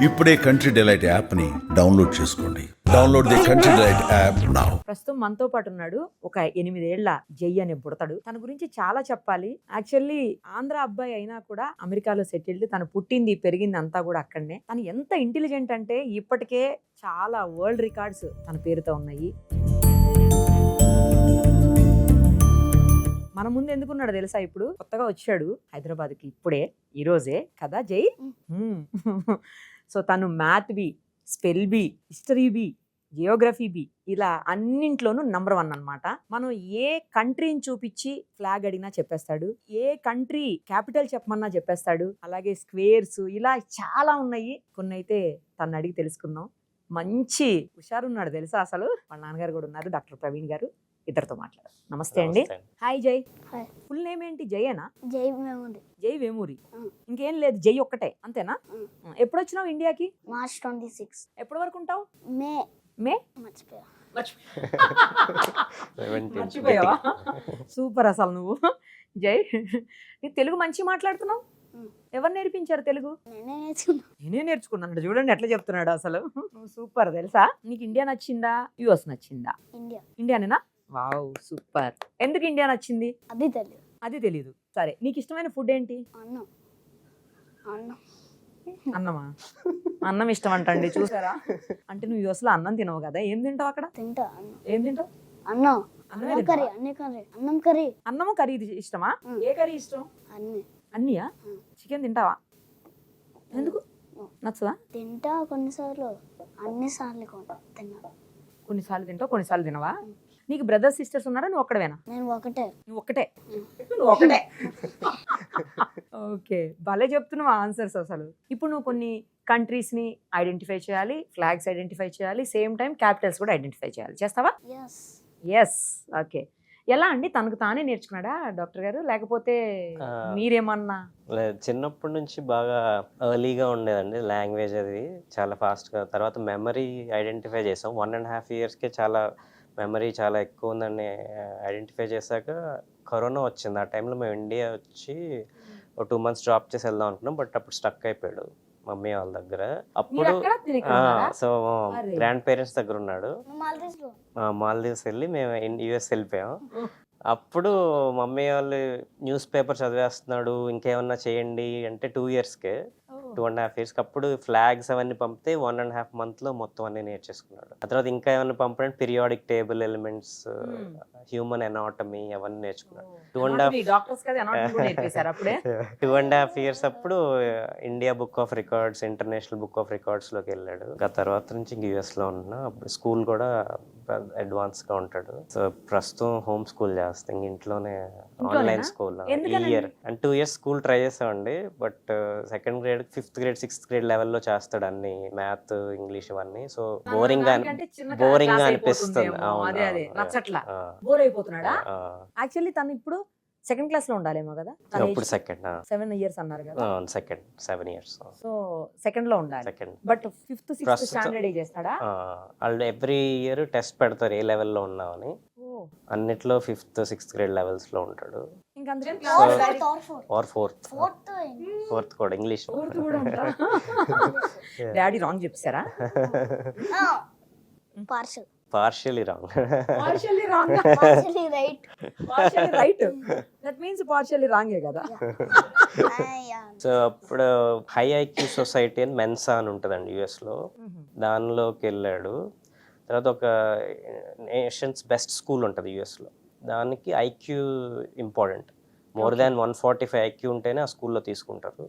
ఇప్పుడే country delight app ని download చేసుకోండి. Download the country delight app now. ప్రస్తుతం మనతో పాటు ఉన్నాడు ఒక 8 ఏళ్ల జై అనే బుడతడు. తన గురించి చాలా చెప్పాలి. యాక్చువల్లీ ఆంధ్ర అబ్బాయి అయినా కూడా అమెరికాలో సెటిల్డ్. తను పుట్టింది పెరిగింది అంతా కూడా అక్కడనే. తను ఎంత ఇంటెలిజెంట్ అంటే ఇప్పటికే చాలా వరల్డ్ రికార్డ్స్ తన పేరుతో ఉన్నాయి. మన ముందు ఎందుకున్నాడు తెలుసా? ఇప్పుడు కొత్తగా వచ్చాడు హైదరాబాద్కి, ఇప్పుడే ఈ రోజే కదా జై. సో తను math B, spell B, history B, geography B, ఇలా అన్నింట్లోనూ నంబర్ 1 అన్నమాట. మనం ఏ కంట్రీని చూపించి ఫ్లాగ్ అడిగినా చెప్పేస్తాడు, ఏ కంట్రీ క్యాపిటల్ చెప్పమన్నా చెప్పేస్తాడు. అలాగే స్క్వేర్స్ ఇలా చాలా ఉన్నాయి. కొన్ని అయితే తను అడిగి తెలుసుకుందాం. మంచి హుషారున్నాడు తెలుసా అసలు. వాళ్ళ నాన్నగారు కూడా ఉన్నారు, డాక్టర్ ప్రవీణ్ గారు. ఇద్దరితో మాట్లాడారు. నమస్తే అండి. హాయ్ జై. ఫుల్ నేమ్ ఏంటి? జయేనా? జై వేమూరి. జై వేమూరి. ఇంకేం లేదు, జై ఒక్కటే అంతేనా? ఎప్పుడు వచ్చినావు ఇండియాకి? మార్చ్ 26. ఎప్పటి వరకు ఉంటావు? మే మే మర్చిపోయా. మర్చిపోయావా? సూపర్ అసలు నువ్వు జై. నీ తెలుగు మంచి మాట్లాడుతున్నావు. ఎవరు నేర్పించారు తెలుగు? నేనే నేర్చుకున్నాను. చూడండి ఎట్లా చెప్తున్నాడు అసలు. నువ్వు సూపర్ తెలుసా. నీకు ఇండియా నచ్చిందా, యుఎస్ నచ్చిందా? ఇండియా. ఇండియానేనా? Wow super. ఎందుకు ఇండియా నచ్చింది? అది తెలియదు. అది తెలీదు. సరే, నీకు ఇష్టమైన ఫుడ్ ఏంటి? అన్నం. అన్నం. అన్నమా? అన్నం ఇష్టం అంటండి, చూసారా? అంటే నువ్వు యుఎస్ లో అన్నం తినవు కదా, ఏం తింటావు అక్కడ? తింటా అన్నం. ఏం తింటావు? అన్నం. అన్నమే అన్నం కర్రీ. అన్ని కర్రీ. అన్నం కర్రీ. అన్నము కర్రీ ఇష్టమా? ఏ కర్రీ ఇష్టం? అన్ని. అన్నీయా? చికెన్ తింటావా? ఎందుకు నచ్చదా? తింటా కొన్నిసార్లు, అన్నిసార్లు తిన్నా. కొన్నిసార్లు తింటావు, కొన్నిసార్లు తినవా? నీకు బ్రదర్స్ సిస్టర్స్ ఉన్నారా? నువ్వు ఒక్కడవేనా? నేను ఒకటే. నువ్వు ఒక్కటే. నువ్వు ఒకటే. ఓకే, భలే చెప్తున్నావు ఆన్సర్స్ అసలు. ఇప్పుడు నువ్వు కొన్ని కంట్రీస్ ని ఐడెంటిఫై చేయాలి, ఫ్లాగ్స్ ఐడెంటిఫై చేయాలి, సేమ్ టైం క్యాపిటల్స్ కూడా ఐడెంటిఫై చేయాలి. చేస్తావా? ఎస్. ఎస్. ఓకే. ఎలా అండి, తనకు తానే నేర్చుకున్నాడా డాక్టర్ గారు, లేకపోతే మీరేమన్నా? లేదు, చిన్నప్పటి నుంచి బాగా ఎర్లీగా ఉండేదండి లాంగ్వేజ్. అది చాలా ఫాస్ట్గా. తర్వాత మెమరీ ఐడెంటిఫై చేసాం. 1.5 yearsకే చాలా మెమరీ చాలా ఎక్కువ ఉందని ఐడెంటిఫై చేశాక కరోనా వచ్చింది. ఆ టైంలో మేము ఇండియా వచ్చి ఒక 2 months డ్రాప్ చేసి వెళ్దాం అనుకున్నాం. బట్ అప్పుడు స్టక్ అయిపోయాడు మమ్మీ వాళ్ళ దగ్గర. అప్పుడు సో గ్రాండ్ పేరెంట్స్ దగ్గర ఉన్నాడు. మాల్దీవ్స్ వెళ్ళి మేము యూఎస్ వెళ్ళిపోయాం. అప్పుడు మమ్మీ వాళ్ళు న్యూస్ పేపర్ చదివేస్తున్నాడు, ఇంకేమన్నా చేయండి అంటే 2 yearsకే, 2.5 yearsకి. అప్పుడు ఫ్లాగ్స్ అవన్నీ పంపితే 1.5 monthలో మొత్తం అన్ని నేర్చేసుకున్నాడు. ఆ తర్వాత ఇంకా ఏమన్నా పంపడానికి periodic table elements, human anatomy అవన్నీ నేర్చుకున్నాడు. 2.5 years అప్పుడు India book of records, international book of రికార్డ్స్లోకి వెళ్ళాడు. ఆ తర్వాత నుంచి ఇంక యూఎస్లో ఉంటున్నా. అప్పుడు స్కూల్ కూడా అడ్వాన్స్గా ఉంటాడు. సో ప్రస్తుతం హోమ్ స్కూల్ చేస్తాం, ఇంట్లోనే ఆన్లైన్ స్కూల్. ఈ ఇయర్ అంటే 2 years స్కూల్ ట్రై చేసామండి. But 2nd grade, 5th grade, 6th grade లెవెల్లో చేస్తాడు అన్ని, మ్యాథ్, ఇంగ్లీష్ ఇవన్నీ. సో బోరింగ్ అనిపిస్తుంది. బోర్ అయిపోతున్నాడా? యాక్చువల్లీ తను ఇప్పుడు 2nd class లో ఉండాలేమో కదా. ఇప్పుడు 7 years అన్నారు కదా. 7 years. సో 2nd లో ఉండాలి. బట్ 5th 6th స్టాండర్డ్ చేస్తాడా? వాళ్ళు ఎవ్రీ ఇయర్ టెస్ట్ పెడతారు ఏ లెవెల్లో ఉన్నామని. అన్నిట్లో 5th 6th grade లెవెల్స్ లో ఉంటాడు. ఫోర్త్ కూడా ఇంగ్లీష్. డాడీ రాంగ్ చెప్పారా? Partially wrong. Partially wrong. Partially right. Partially right. That means partially రాంగే కదా. సో అప్పుడు హై ఐక్యూ సొసైటీ అని మెన్సా అని ఉంటుందండి యుఎస్లో, దానిలోకి వెళ్ళాడు. తర్వాత ఒక నేషన్స్ బెస్ట్ స్కూల్ ఉంటుంది యుఎస్లో, దానికి IQ important. More than 145 IQ ఉంటేనే ఆ స్కూల్లో తీసుకుంటారు.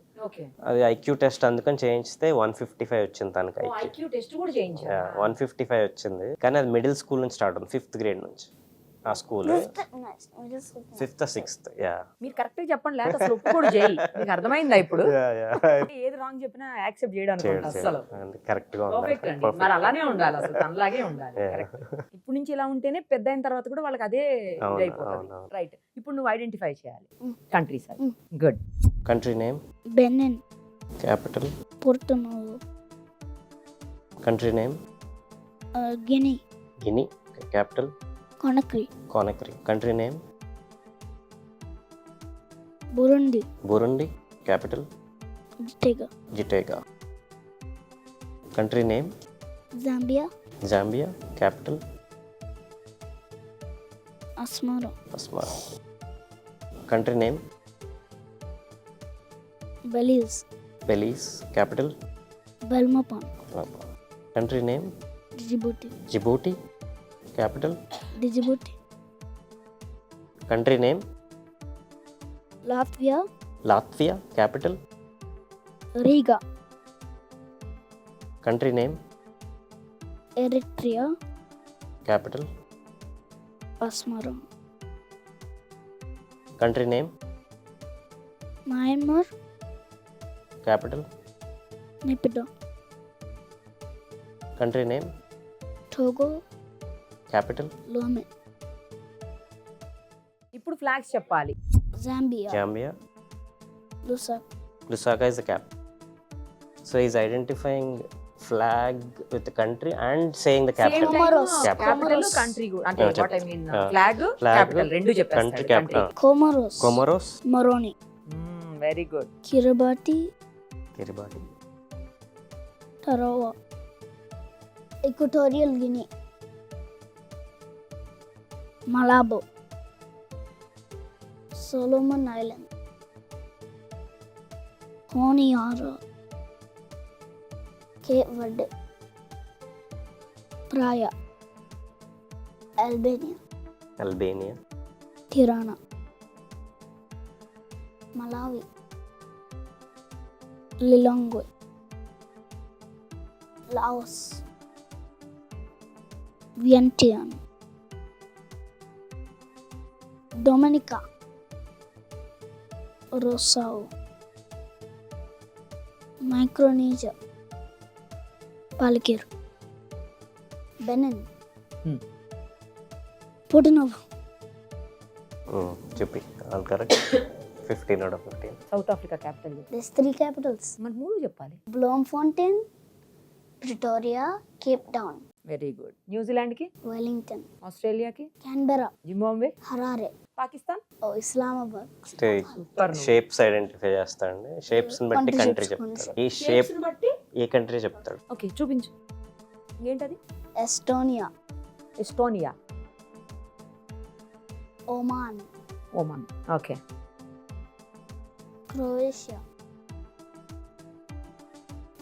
అది ఐక్యూ టెస్ట్ అందుకని చేయించితే 155 వచ్చింది తనకి. ఐక్యూ టెస్ట్ కూడా చేయించారు. 155 వచ్చింది. కానీ అది మిడిల్ స్కూల్ నుంచి స్టార్ట్ అవుతుంది, 5th grade నుంచి ఆ స్కూల్. 5th 6th. మీరు కరెక్ట్ గా చెప్పండి, లేదా అసలు ఒప్పుకోడు జై. మీకు అర్థమైందా ఇప్పుడు? ఏది రాంగ్ చెప్పినా యాక్సెప్ట్ చేయడానికి అసలు కరెక్ట్ గా ఉండాలి. మరి అలానే ఉండాలి, అసలు తనలాగే ఉండాలి. ఇప్పుడు నుంచి ఇలా ఉంటేనే పెద్ద అయిన తర్వాత కూడా వాళ్ళకి అదే అయిపోతుంది. రైట్. ఇప్పుడు నువ్వు ఐడెంటిఫై చేయాలి countries. Good. Country name Benin. Capital Porto Novo. Country name Guinea. Guinea. Capital Conakry. Conakry. Country name? Burundi. Burundi. Capital? Gitega. Gitega. Country name Zambia, Zambia. Capital Asmara, Asmara. Country name Belize, Belize. Capital Belmopan, country name Djibouti, Djibouti. Capital Djibouti, country name Latvia, Latvia. Capital Riga, country name Eritrea, capital Asmara, country name Myanmar, capital Naypyidaw, country name Togo, capital Lome, ఇప్పుడు flags చెప్పాలి. Zambia, Zambia. Lusaka, Lusaka is the cap. So he's identifying flag with the country and saying the capital. Comoros. Capital Comoros. Country అంటే Yeah, what I mean yeah. Flag Flag, capital రెండు country చెప్పేస్తాడు. capital. Comoros, Comoros, Moroni, very good. Kiribati, Kiribati, Tarawa, Equatorial Guinea, Malabo, Solomon Island, Honiara, Cape Verde, Praia, Albania, Albania, Tirana, Malawi, Lilongwe, Laos, Vientiane, Dominica, Rossau, Micronesia, Palikir, Benin, Porto Novo, Chupi, all correct. 15 out of 15. South Africa capital. there's 3 capitals, మరి మూడు చెప్పాలి. Bloemfontein, Pretoria, Cape Town, very good. New Zealand కి, Wellington, ఆస్ట్రేలియాకి, Canberra, Zimbabwe, Harare, Pakistan. Islamabad. Super. Shapes identify చేస్తాడండి. Shapes ని బట్టి Country country shapes చెప్తాడు. ఈ shape బట్టి ఏ కంట్రీ చెప్తాడు. ఓకే చూపించు. ఏంటది? Estonia, Estonia, Oman, Oman. Okay. Croatia,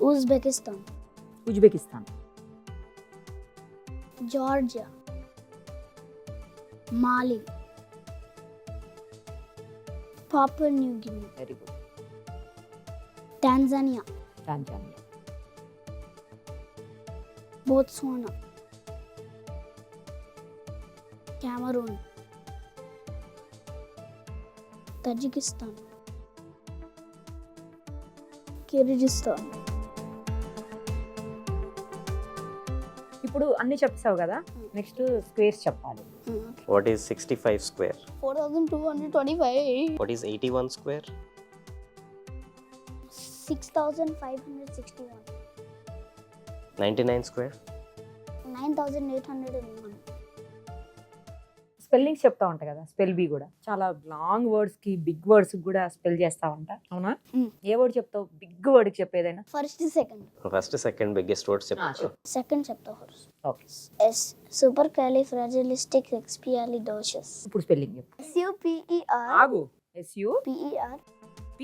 Uzbekistan, Uzbekistan, Georgia, Mali, Papua New Guinea, very good. Tanzania, Tanzania, Botswana, Cameroon, Tajikistan, Kyrgyzstan. ఇప్పుడు అన్ని చెప్పావు కదా, నెక్స్ట్ స్క్వేర్స్ చెప్పాలి. What is 65 square? 4,225. What is 81 square? 6,561. 99 square? 9,801. Spellings చెప్తా ఉంటా కదా, spell be కూడా చాలా లాంగ్ వర్డ్స్ కి బిగ్ వర్డ్స్ కూడా స్పెల్ చేస్తా ఉంటా. అవునా? ఏ వర్డ్ చెప్తావు? బిగ్ వర్డ్ కి చెప్పేదైనా. First, second. First second biggest words చెప్తాడు. Second chapter first. Okay. S. Supercalifragilisticexpialidocious. ఇప్పుడు స్పెల్లింగ్ చెప్పు. SUPER. ఆగు. SU PER. P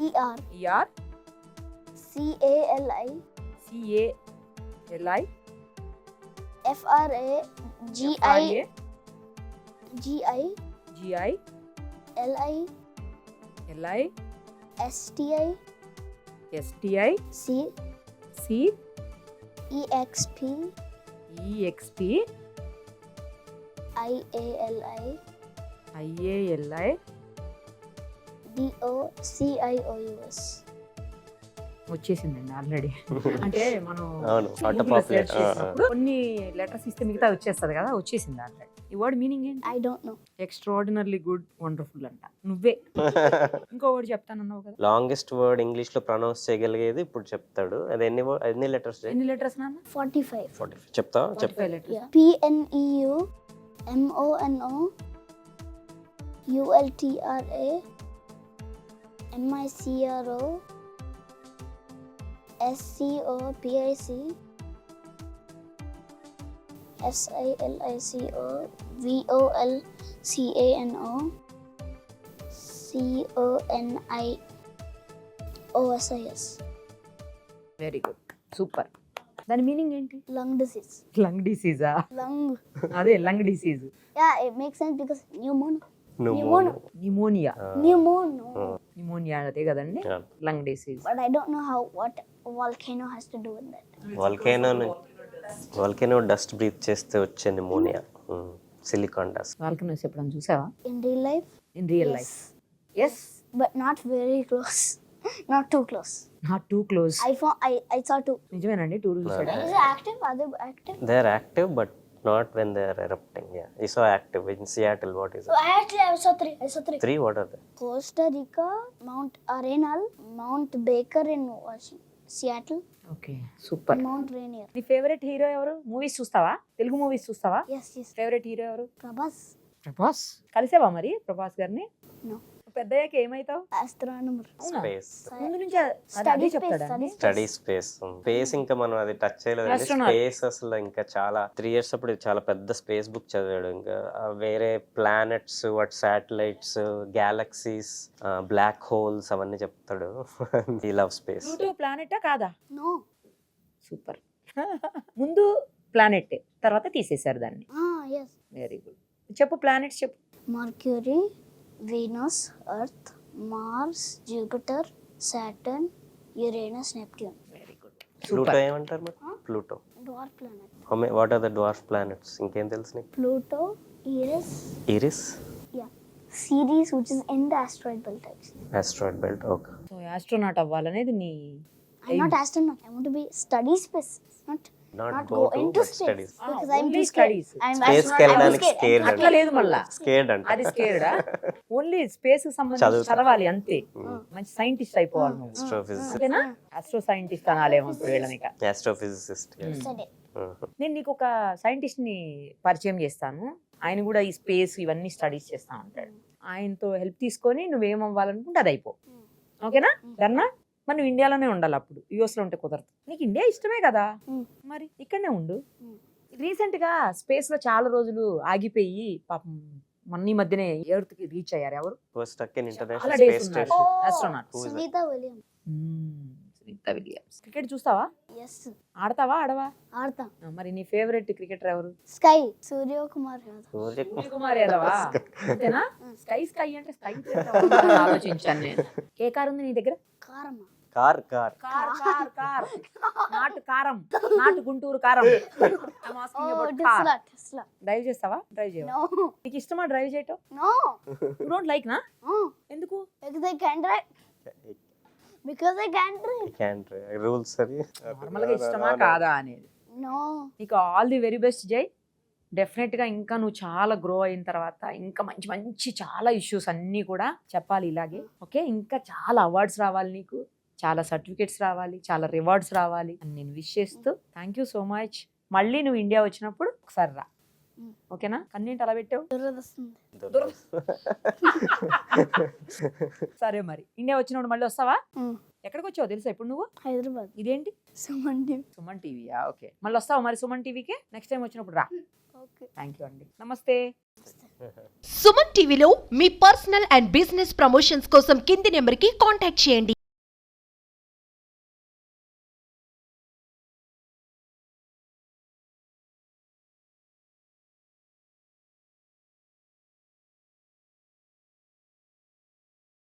ER. ER CALI. CALI FRA. GI. GI. GI LI. LI STI. STI C. C EXP. EXP IALI. IALI DOCIOUS. వచ్చేసిందండి already. అంటే మనం అవును, Google లో search చేసినప్పుడు కొన్ని లెటర్స్ ఇస్తే మిగతా వచ్చేస్తుంది కదా, వచ్చేసింది ఆల్రెడీ. ఈ వర్డ్ మీనింగ్ ఏంటి? I don't know. Extraordinarily good, wonderful అంట. నువ్వే ఇంకో వర్డ్ చెప్తానన్నావు కదా. లాంగెస్ట్ వర్డ్ ఇంగ్లీష్ లో ప్రొనౌన్స్ చేయగలిగేది ఇప్పుడు చెప్తాడు. అది ఎన్ని లెటర్స్? ఎన్ని లెటర్స్ నాన్న? 45. 45 చెప్తా. 45 letters. Yeah. PNEU MONO ULTRA MICRO SCOPIC SILICO VOLCANO CONIOSIS. Very good, super. దాని మీనింగ్ ఏంటి? Lung disease. లంగ్ డిసీజా? Lung. అదే lung disease. Yeah, it makes sense because pneumonia. Pneumonia. Pneumonia అదే కదండి, lung disease. But I don't know what volcano has to do with that. Volcano dust breathe చేస్తే వచ్చే pneumonia, silicon dust. Volcanoes ఎప్పుడైనా చూసావా? In real life? In real life? Yes, But not very close. Not too close. Not too close. I saw two. నిజమేనండి, tour చూసాడా? Is it active? Are they active? They are active but not when they are erupting. Yeah, you saw active in Seattle. What is it? I saw three. Three? What are they? Costa Rica, Mount Arenal, Mount Baker in Seattle, okay, super. Mount Rainier. నీ favourite hero ఎవరు? Movies చూస్తావా? Telugu movies చూస్తావా? Yes. Favourite hero ఎవరు? Prabhas. Prabhas. కలిసావా మరి ప్రభాస్ గారిని? No. పెద్దయ్యాక ఏమవుతావు? Astronomer. Space. ముందు నుంచి Study space. చెప్తాడా? Study space. స్పేస్ ఇంకా మనం అది టచ్ చేయలేదు. Astronaut. స్పేస్ అసలు ఇంకా చాలా 3 years అప్పుడు చాలా పెద్ద స్పేస్ బుక్ చదివాడు. ఇంకా వేరే ప్లానెట్స్, వాటి శాటిలైట్స్, గ్యాలక్సీస్, బ్లాక్ హోల్స్ అవన్నీ చెప్తాడు. ఈ లవ్ స్పేస్. ప్లూటో ప్లానెటా కాదా? No. సూపర్. ముందు ప్లానెట్, తర్వాత తీసేశారు దాన్ని. Yes. Very good. చెప్పు ప్లానెట్స్ చెప్పు. Mercury, Venus, Earth, Mars, Jupiter, Saturn, Uranus, Neptune. Very good, Pluto super. ఏమంటారు మరి? Pluto. Dwarf planet. What are the dwarf planets? ఇంకేం తెలుసు నీకు? Pluto, Eris. Eris. Yeah. Ceres, which is in the asteroid belt actually. Asteroid belt. Okay. So astronaut అవ్వాలనేది నీ I'm not astronaut. I want to be study space. Not Not go go to, into but space. studies. Because I'm only too scared. studies. I'm Space astronaut. I'm కెళ్ళడానికి scared. scared I'm అట్లా లేదు మళ్ళా. Scared అంట. అది స్కేర్డా? Only space కి సంబంధించి చదువుతా. చదవాలి అంతే. మంచి సైంటిస్ట్ అయిపోవాలి నువ్వు. ఆస్ట్రోఫిజిసిస్ట్. అంతేనా? ఆస్ట్రో సైంటిస్ట్ అనాలేమో ఇప్పుడు వీళ్ళనిక. ఆస్ట్రోఫిజిసిస్ట్. study. నేను నీకు ఒక సైంటిస్ట్ ని పరిచయం చేస్తాను. ఆయన కూడా ఈ స్పేస్ ఇవన్నీ స్టడీస్ చేస్తా ఉంటాడు. ఆయనతో హెల్ప్ తీసుకొని నువ్వేమవ్వాలనుకుంటే అది అయిపో. ఓకేనా? డన్నా? మరి నువ్వు ఇండియాలోనే ఉండాలి, అప్పుడు యుఎస్ లో ఉంటే కుదరదు. నీకు ఇండియా ఇష్టమే కదా, మరి ఇక్కడనే ఉండు. రీసెంట్ గా స్పేస్ లో చాలా రోజులు ఆగిపోయి పాపం మొన్న ఈ మధ్యనే ఎర్త్ కి రీచ్ అయ్యారు. ఎవరు? Was stuck in చాలా International డేస్ Space ఉన్నారు. Station. Astronaut. Who is that? Sunita Williams. Sunita Williams. Cricket చూస్తావా? Yes. ఆడతావా? ఆడవా? Artha. మరి నీ ఫేవరెట్ క్రికెటర్ ఎవరు? Sky. Surya Kumar Yadav. Suryakumar యాదవా? అంతేనా? స్కై స్కై అంటే స్కై ఆలోచించాను నేను. ఏ కార్ ఉంది నీ దగ్గర? Karma. Car. Car car car. నాటు కారం, నాటు గుంటూరు కారం. I'm asking about car. Tesla. Drive చేస్తావా? డ్రైవ్ చేయవా? No. నీకు ఇష్టమా డ్రైవ్ చేయటం? No. యు డోంట్ లైక్ నా? No. ఎందుకు? Because I can't drive. Because I can't drive. Can't rules అది. నార్మల్ గా ఇష్టమా కాదా అనేది. No. నీకు ఆల్ ది వెరీ బెస్ట్ జై. డెఫినెట్ గా ఇంకా నువ్వు చాలా గ్రో అయిన తర్వాత ఇంకా మంచి మంచి చాలా ఇష్యూస్ అన్నీ కూడా చెప్పాలి ఇలాగే. ఓకే, ఇంకా చాలా అవార్డ్స్ రావాలి నీకు, చాలా సర్టిఫికేట్స్ రావాలి, చాలా రివార్డ్స్ రావాలి అని నేను విష్ చేస్తూ థ్యాంక్ యూ సో మచ్. మళ్ళీ నువ్వు ఇండియా వచ్చినప్పుడు ఒకసారి రా, ఓకేనా? కన్నీంటి అలా పెట్టావు. సరే మరి ఇండియా వచ్చినప్పుడు మళ్ళీ వస్తావా? ఎక్కడికి వచ్చావు తెలుసా ఇప్పుడు నువ్వు? హైదరాబాద్. ఇదేంటి? సుమన్ టీవీ. సుమన్ టీవీయా? ఓకే, మళ్ళీ వస్తావా మరి సుమన్ టీవీకి? నెక్స్ట్ టైం వచ్చినప్పుడు రా. ఓకే. థ్యాంక్ యూ అండి, నమస్తే. సుమన్ టీవీలో మీ పర్సనల్ అండ్ బిజినెస్ ప్రమోషన్స్ కోసం కింది నెంబర్కి కాంటాక్ట్ చేయండి.